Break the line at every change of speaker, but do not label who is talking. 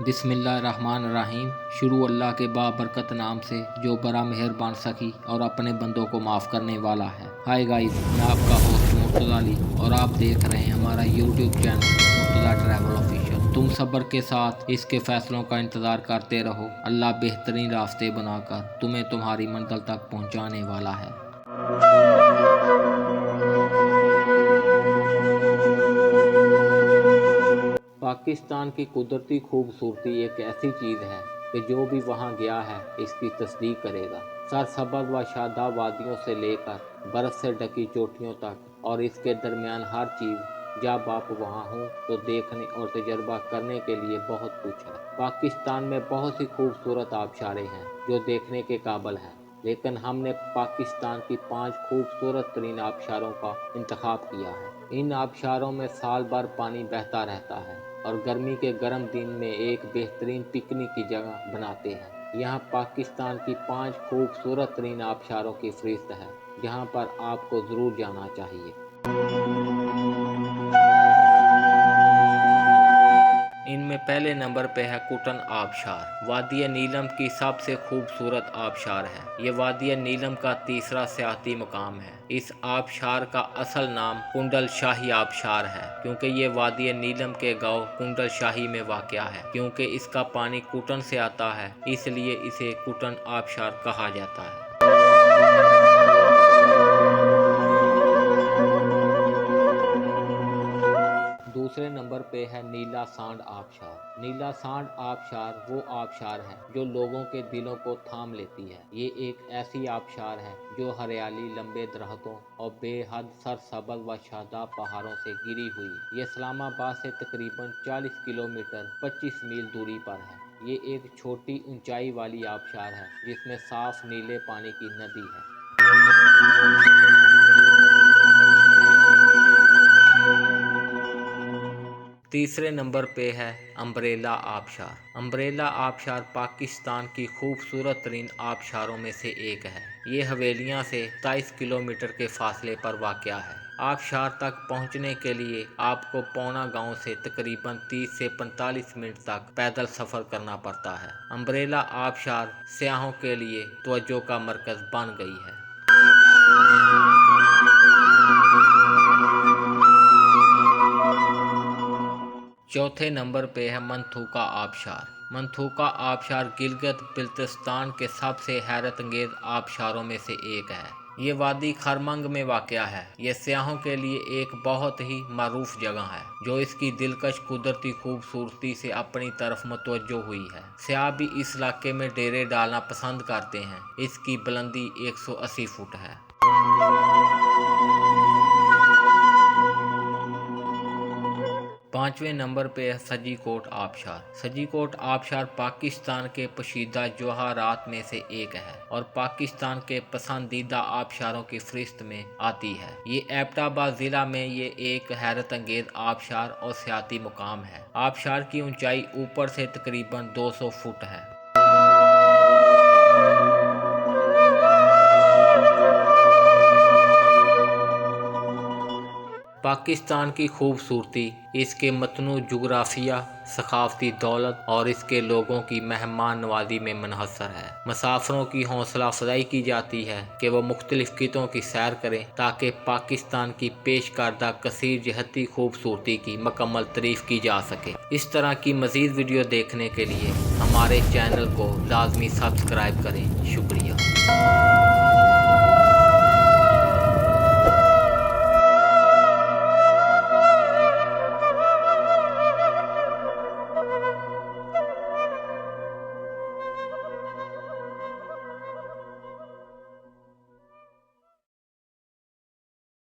बिस्मिल्लाहिर्रहमानिर्रहीम। शुरू अल्लाह के बाबरकत नाम से जो बड़ा मेहरबान सखी और अपने बंदों को माफ़ करने वाला है। हाय गाइस, मैं आपका होस्ट मुर्तज़ा अली और आप देख रहे हैं हमारा YouTube channel Murtaza travel official. तुम सब्र के साथ इसके फैसलों का इंतज़ार करते रहो। अल्लाह बेहतरीन रास्ते बनाकर तुम्हें तुम्हारी मंजिल तक पहुँचाने वाला है। पाकिस्तान की कुदरती खूबसूरती एक ऐसी चीज़ है कि जो भी वहाँ गया है इसकी तस्दीक करेगा। सरसब्ज़ व शादाब वादियों से लेकर बर्फ़ से ढकी चोटियों तक और इसके दरमियान हर चीज़। जब आप वहाँ हों तो देखने और तजर्बा करने के लिए बहुत कुछ है। पाकिस्तान में बहुत सी खूबसूरत आबशारें हैं जो देखने के काबिल हैं, लेकिन हमने पाकिस्तान की 5 खूबसूरत तरीन आबशारों का इंतखाब किया है। इन आबशारों में साल भर पानी बहता रहता है और गर्मी के गर्म दिन में एक बेहतरीन पिकनिक की जगह बनाते हैं। यहाँ पाकिस्तान की 5 खूबसूरत तरीन आबशारों की फहरिस्त है जहाँ पर आपको ज़रूर जाना चाहिए। इनमें पहले नंबर पे है कुटन आबशार। वादी नीलम की सबसे खूबसूरत आबशार है। ये वादी नीलम का तीसरा सियाहती मकाम है। इस आबशार का असल नाम कुंडल शाही आबशार है क्योंकि ये वादी नीलम के गांव कुंडल शाही में वाक़या है। क्योंकि इसका पानी कुटन से आता है इसलिए इसे कुटन आबशार कहा जाता है। दूसरे नंबर पे है नीला सांड आबशार। नीला सांड आबशार वो आबशार है जो लोगों के दिलों को थाम लेती है। ये एक ऐसी आबशार है जो हरियाली, लंबे दरख्तों और बेहद सरसब्ज़ व शादाब पहाड़ों से घिरी हुई। ये इस्लामाबाद से तकरीबन 40 किलोमीटर 25 मील दूरी पर है। ये एक छोटी ऊंचाई वाली आबशार है जिसमें साफ नीले पानी की नदी है। तीसरे नंबर पे है अम्ब्रेला आबशार। अम्ब्रेला आबशार पाकिस्तान की खूबसूरत तरीन आबशारों में से एक है। ये हवेलियाँ से 27 किलोमीटर के फासले पर वाक़या है। आबशार तक पहुँचने के लिए आपको पौना गांव से तकरीबन 30 से 45 मिनट तक पैदल सफ़र करना पड़ता है। अम्ब्रेला आबशार सयाहों के लिए तवज्जो का मरकज़ बन गई है। चौथे नंबर पे है मंथूका आबशार। मंथूका आबशार गिलगित बिल्तिस्तान के सबसे हैरत अंगेज़ आबशारों में से एक है। ये वादी खरमंग में वाक़या है। ये सयाहों के लिए एक बहुत ही मरूफ जगह है जो इसकी दिलकश कुदरती खूबसूरती से अपनी तरफ मुतवज्जो हुई है। सयाह भी इस इलाके में डेरे डालना पसंद करते हैं। इसकी बुलंदी 180 फुट है। पाँचवें नंबर पे है सजीकोट आबशार। सजीकोट आबशार पाकिस्तान के पोशीदा जवाहरात में से एक है और पाकिस्तान के पसंदीदा आबशारों की फहरिस्त में आती है। ये एबटाबाद ज़िला में ये एक हैरत अंगेज़ आबशार और सियाहती मुकाम है। आबशार की ऊंचाई ऊपर से तकरीबन 200 फुट है। पाकिस्तान की खूबसूरती इसके मतनू जुग्राफिया, सकाफती दौलत और इसके लोगों की मेहमान नवाजी में मुनहसर है। मुसाफिरों की हौसला अफजाई की जाती है कि वह मुख्तलिफ खितों की सैर करें ताकि पाकिस्तान की पेश करदा कसीर जहती खूबसूरती की मुकम्मल तारीफ की जा सके। इस तरह की मज़ीद वीडियो देखने के लिए हमारे चैनल को लाजमी सब्सक्राइब करें। शुक्रिया।